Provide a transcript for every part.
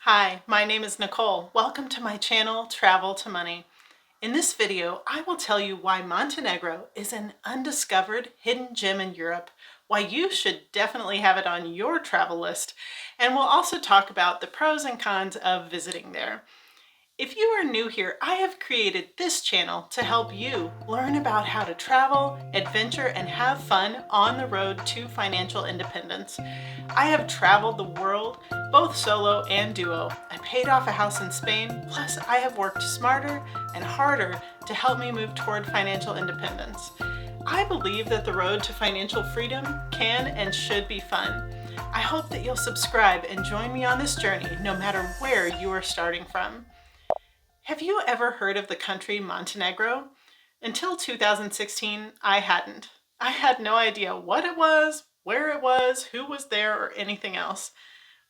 Hi, my name is Nicole. Welcome to my channel, Travel to Money. In this video, I will tell you why Montenegro is an undiscovered hidden gem in Europe, why you should definitely have it on your travel list, and we'll also talk about the pros and cons of visiting there. If you are new here, I have created this channel to help you learn about how to travel, adventure, and have fun on the road to financial independence. I have traveled the world, both solo and duo. I paid off a house in Spain, plus I have worked smarter and harder to help me move toward financial independence. I believe that the road to financial freedom can and should be fun. I hope that you'll subscribe and join me on this journey no matter where you are starting from. Have you ever heard of the country Montenegro? Until 2016, I hadn't. I had no idea what it was, where it was, who was there, or anything else.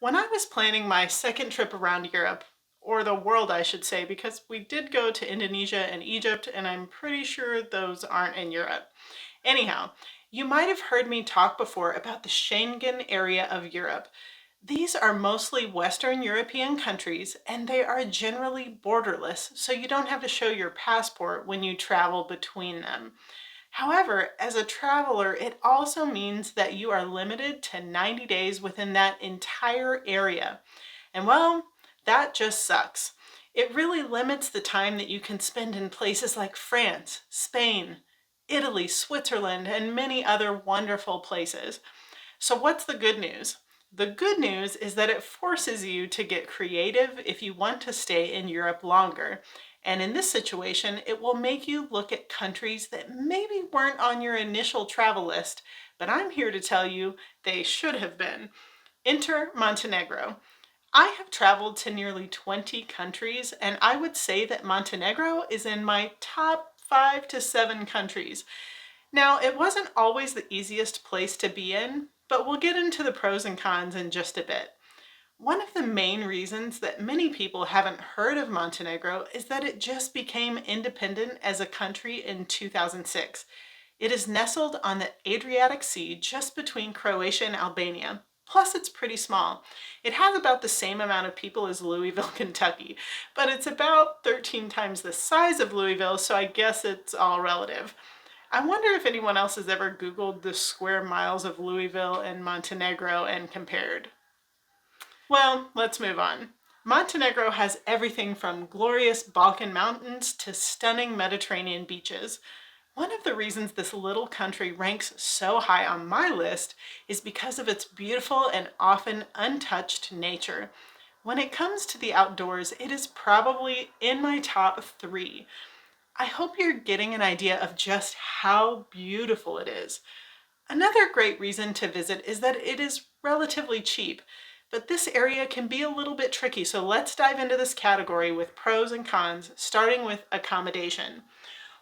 When I was planning my second trip around Europe, or the world I should say, because we did go to Indonesia and Egypt, and I'm pretty sure those aren't in Europe. Anyhow, you might have heard me talk before about the Schengen area of Europe. These are mostly Western European countries, and they are generally borderless, so you don't have to show your passport when you travel between them. However, as a traveler, it also means that you are limited to 90 days within that entire area. And well, that just sucks. It really limits the time that you can spend in places like France, Spain, Italy, Switzerland, and many other wonderful places. So what's the good news? The good news is that it forces you to get creative if you want to stay in Europe longer. And in this situation, it will make you look at countries that maybe weren't on your initial travel list, but I'm here to tell you they should have been. Enter Montenegro. I have traveled to nearly 20 countries, and I would say that Montenegro is in my top 5 to 7 countries. Now, it wasn't always the easiest place to be in, but we'll get into the pros and cons in just a bit. One of the main reasons that many people haven't heard of Montenegro is that it just became independent as a country in 2006. It is nestled on the Adriatic Sea just between Croatia and Albania. Plus, it's pretty small. It has about the same amount of people as Louisville, Kentucky, but it's about 13 times the size of Louisville, so I guess it's all relative. I wonder if anyone else has ever Googled the square miles of Louisville and Montenegro and compared. Well, let's move on. Montenegro has everything from glorious Balkan mountains to stunning Mediterranean beaches. One of the reasons this little country ranks so high on my list is because of its beautiful and often untouched nature. When it comes to the outdoors, it is probably in my top 3. I hope you're getting an idea of just how beautiful it is. Another great reason to visit is that it is relatively cheap, but this area can be a little bit tricky, so let's dive into this category with pros and cons, starting with accommodation.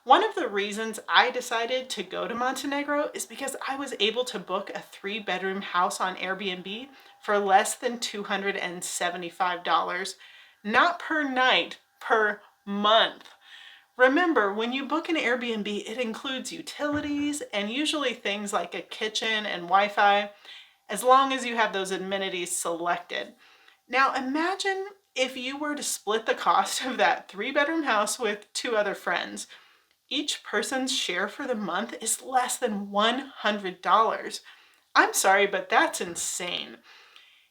One of the reasons I decided to go to Montenegro is because I was able to book a 3-bedroom house on Airbnb for less than $275, not per night, per month. Remember, when you book an Airbnb, it includes utilities and usually things like a kitchen and Wi-Fi, as long as you have those amenities selected. Now imagine if you were to split the cost of that 3-bedroom house with 2 other friends. Each person's share for the month is less than $100. I'm sorry, but that's insane.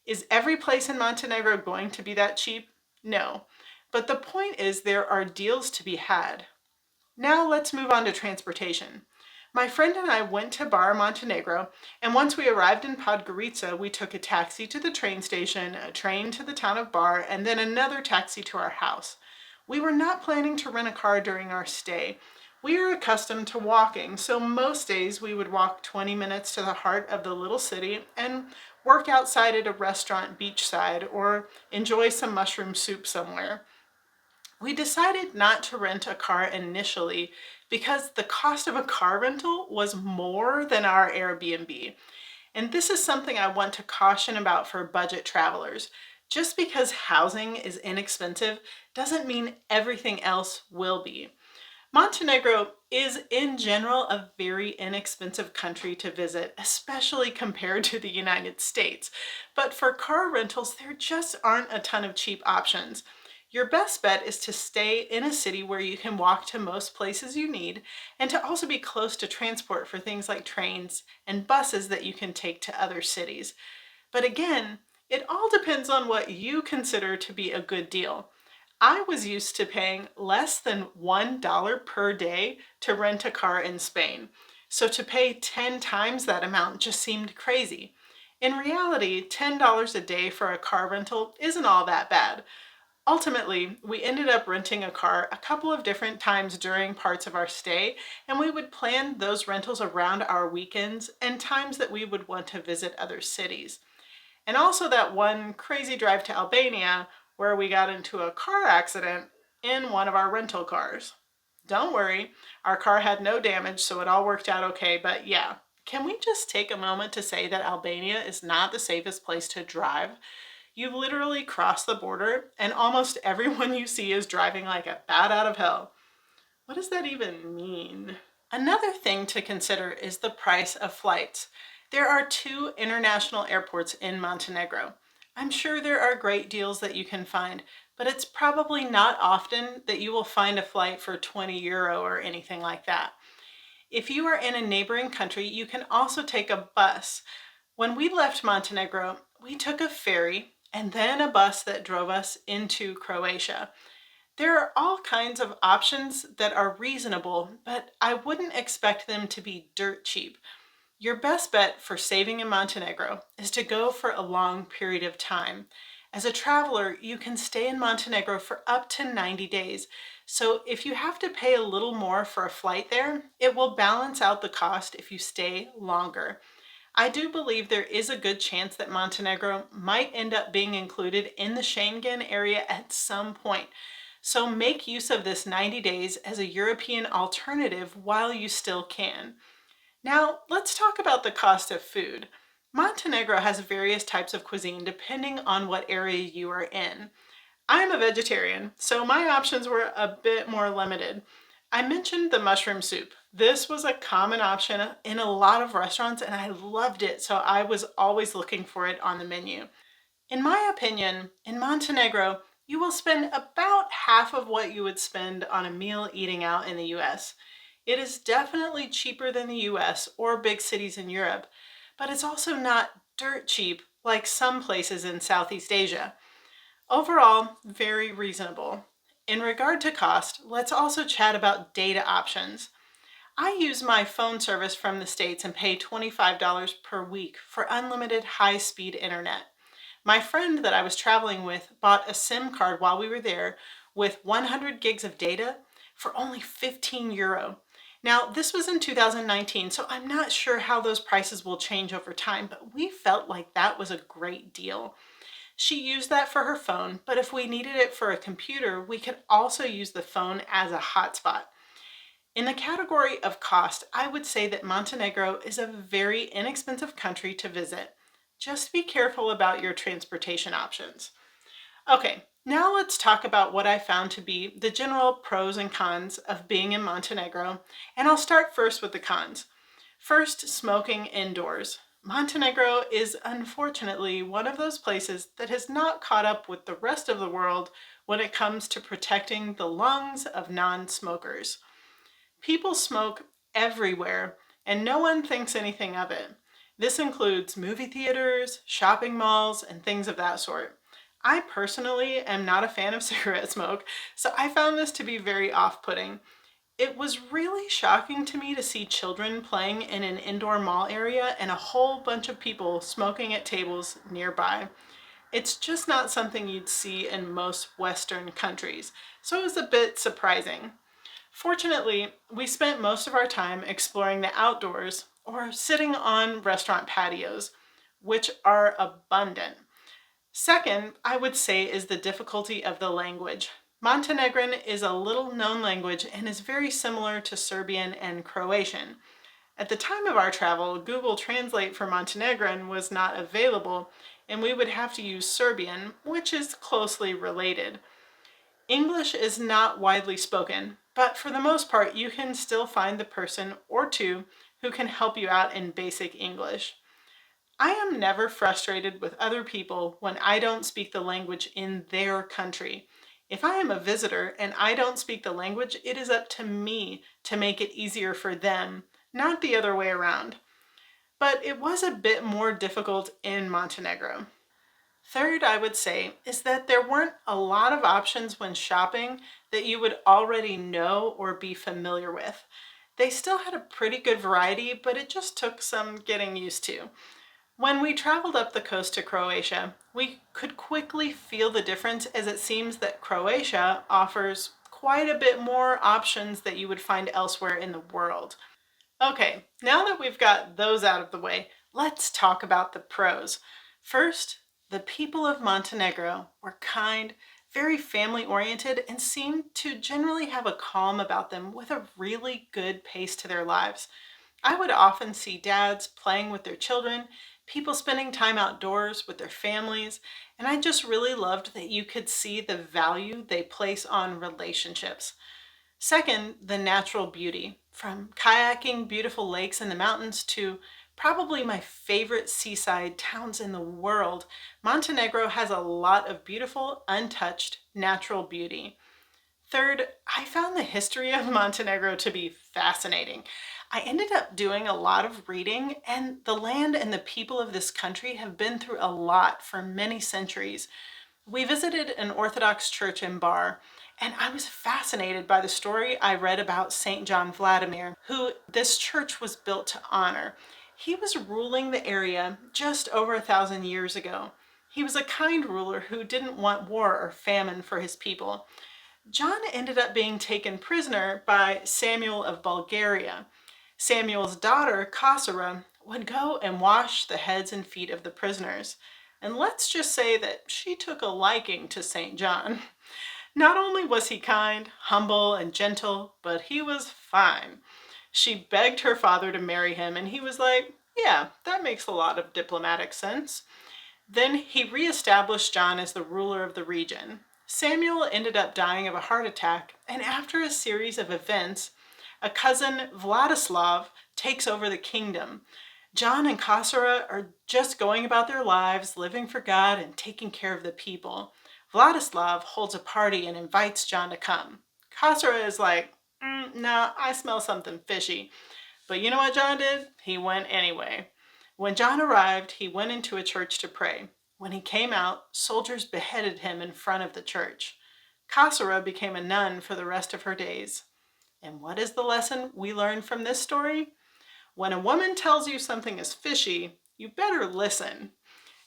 Is every place in Montenegro going to be that cheap? No. But the point is there are deals to be had. Now let's move on to transportation. My friend and I went to Bar Montenegro, and once we arrived in Podgorica, we took a taxi to the train station, a train to the town of Bar, and then another taxi to our house. We were not planning to rent a car during our stay. We are accustomed to walking, so most days we would walk 20 minutes to the heart of the little city and work outside at a restaurant beachside or enjoy some mushroom soup somewhere. We decided not to rent a car initially because the cost of a car rental was more than our Airbnb. And this is something I want to caution about for budget travelers. Just because housing is inexpensive doesn't mean everything else will be. Montenegro is in general a very inexpensive country to visit, especially compared to the United States. But for car rentals, there just aren't a ton of cheap options. Your best bet is to stay in a city where you can walk to most places you need, and to also be close to transport for things like trains and buses that you can take to other cities. But again, it all depends on what you consider to be a good deal. I was used to paying less than $1 per day to rent a car in Spain. So to pay 10 times that amount just seemed crazy. In reality, $10 a day for a car rental isn't all that bad. Ultimately, we ended up renting a car a couple of different times during parts of our stay, and we would plan those rentals around our weekends and times that we would want to visit other cities. And also that one crazy drive to Albania where we got into a car accident in one of our rental cars. Don't worry, our car had no damage, so it all worked out okay, but yeah. Can we just take a moment to say that Albania is not the safest place to drive? You literally cross the border and almost everyone you see is driving like a bat out of hell. What does that even mean? Another thing to consider is the price of flights. There are two international airports in Montenegro. I'm sure there are great deals that you can find, but it's probably not often that you will find a flight for 20 euro or anything like that. If you are in a neighboring country, you can also take a bus. When we left Montenegro, we took a ferry and then a bus that drove us into Croatia. There are all kinds of options that are reasonable, but I wouldn't expect them to be dirt cheap. Your best bet for saving in Montenegro is to go for a long period of time. As a traveler, you can stay in Montenegro for up to 90 days. So if you have to pay a little more for a flight there, it will balance out the cost if you stay longer. I do believe there is a good chance that Montenegro might end up being included in the Schengen area at some point. So make use of this 90 days as a European alternative while you still can. Now, let's talk about the cost of food. Montenegro has various types of cuisine depending on what area you are in. I'm a vegetarian, so my options were a bit more limited. I mentioned the mushroom soup. This was a common option in a lot of restaurants and I loved it, so I was always looking for it on the menu. In my opinion, in Montenegro, you will spend about half of what you would spend on a meal eating out in the US. It is definitely cheaper than the US or big cities in Europe, but it's also not dirt cheap like some places in Southeast Asia. Overall, very reasonable. In regard to cost, let's also chat about data options. I use my phone service from the States and pay $25 per week for unlimited high-speed internet. My friend that I was traveling with bought a SIM card while we were there with 100 gigs of data for only 15 euro. Now, this was in 2019, so I'm not sure how those prices will change over time, but we felt like that was a great deal. She used that for her phone, but if we needed it for a computer, we could also use the phone as a hotspot. In the category of cost, I would say that Montenegro is a very inexpensive country to visit. Just be careful about your transportation options. Okay, now let's talk about what I found to be the general pros and cons of being in Montenegro, and I'll start first with the cons. First, smoking indoors. Montenegro is unfortunately one of those places that has not caught up with the rest of the world when it comes to protecting the lungs of non-smokers. People smoke everywhere, and no one thinks anything of it. This includes movie theaters, shopping malls, and things of that sort. I personally am not a fan of cigarette smoke, so I found this to be very off-putting. It was really shocking to me to see children playing in an indoor mall area and a whole bunch of people smoking at tables nearby. It's just not something you'd see in most Western countries, so it was a bit surprising. Fortunately, we spent most of our time exploring the outdoors or sitting on restaurant patios, which are abundant. Second, I would say, is the difficulty of the language. Montenegrin is a little known language and is very similar to Serbian and Croatian. At the time of our travel, Google Translate for Montenegrin was not available, and we would have to use Serbian, which is closely related. English is not widely spoken, but for the most part, you can still find the person or two who can help you out in basic English. I am never frustrated with other people when I don't speak the language in their country. If I am a visitor and I don't speak the language, it is up to me to make it easier for them, not the other way around. But it was a bit more difficult in Montenegro. Third, I would say, is that there weren't a lot of options when shopping that you would already know or be familiar with. They still had a pretty good variety, but it just took some getting used to. When we traveled up the coast to Croatia, we could quickly feel the difference, as it seems that Croatia offers quite a bit more options that you would find elsewhere in the world. Okay, now that we've got those out of the way, let's talk about the pros. First, the people of Montenegro were kind, very family oriented, and seemed to generally have a calm about them with a really good pace to their lives. I would often see dads playing with their children, people spending time outdoors with their families, and I just really loved that you could see the value they place on relationships. Second, the natural beauty. From kayaking beautiful lakes in the mountains to probably my favorite seaside towns in the world, Montenegro has a lot of beautiful, untouched natural beauty. Third, I found the history of Montenegro to be fascinating. I ended up doing a lot of reading, and the land and the people of this country have been through a lot for many centuries. We visited an Orthodox church in Bar, and I was fascinated by the story I read about St. John Vladimir, who this church was built to honor. He was ruling the area just over 1,000 years ago. He was a kind ruler who didn't want war or famine for his people. John ended up being taken prisoner by Samuel of Bulgaria. Samuel's daughter, Kasara, would go and wash the heads and feet of the prisoners. And let's just say that she took a liking to St. John. Not only was he kind, humble, and gentle, but he was fine. She begged her father to marry him, and he was like, yeah, that makes a lot of diplomatic sense. Then he reestablished John as the ruler of the region. Samuel ended up dying of a heart attack, and after a series of events, a cousin, Vladislav, takes over the kingdom. John and Kasara are just going about their lives, living for God and taking care of the people. Vladislav holds a party and invites John to come. Kasara is like, no, I smell something fishy. But you know what John did? He went anyway. When John arrived, he went into a church to pray. When he came out, soldiers beheaded him in front of the church. Kasara became a nun for the rest of her days. And what is the lesson we learn from this story? When a woman tells you something is fishy, you better listen.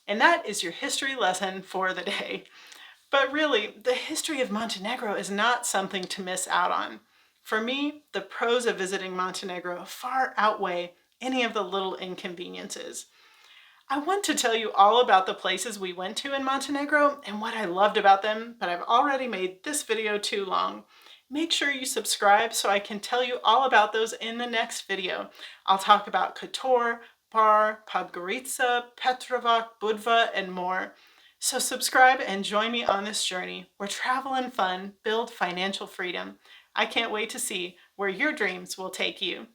And that is your history lesson for the day. But really, the history of Montenegro is not something to miss out on. For me, the pros of visiting Montenegro far outweigh any of the little inconveniences. I want to tell you all about the places we went to in Montenegro and what I loved about them, but I've already made this video too long. Make sure you subscribe so I can tell you all about those in the next video. I'll talk about Kotor, Bar, Podgorica, Petrovac, Budva, and more. So subscribe and join me on this journey where travel and fun build financial freedom. I can't wait to see where your dreams will take you.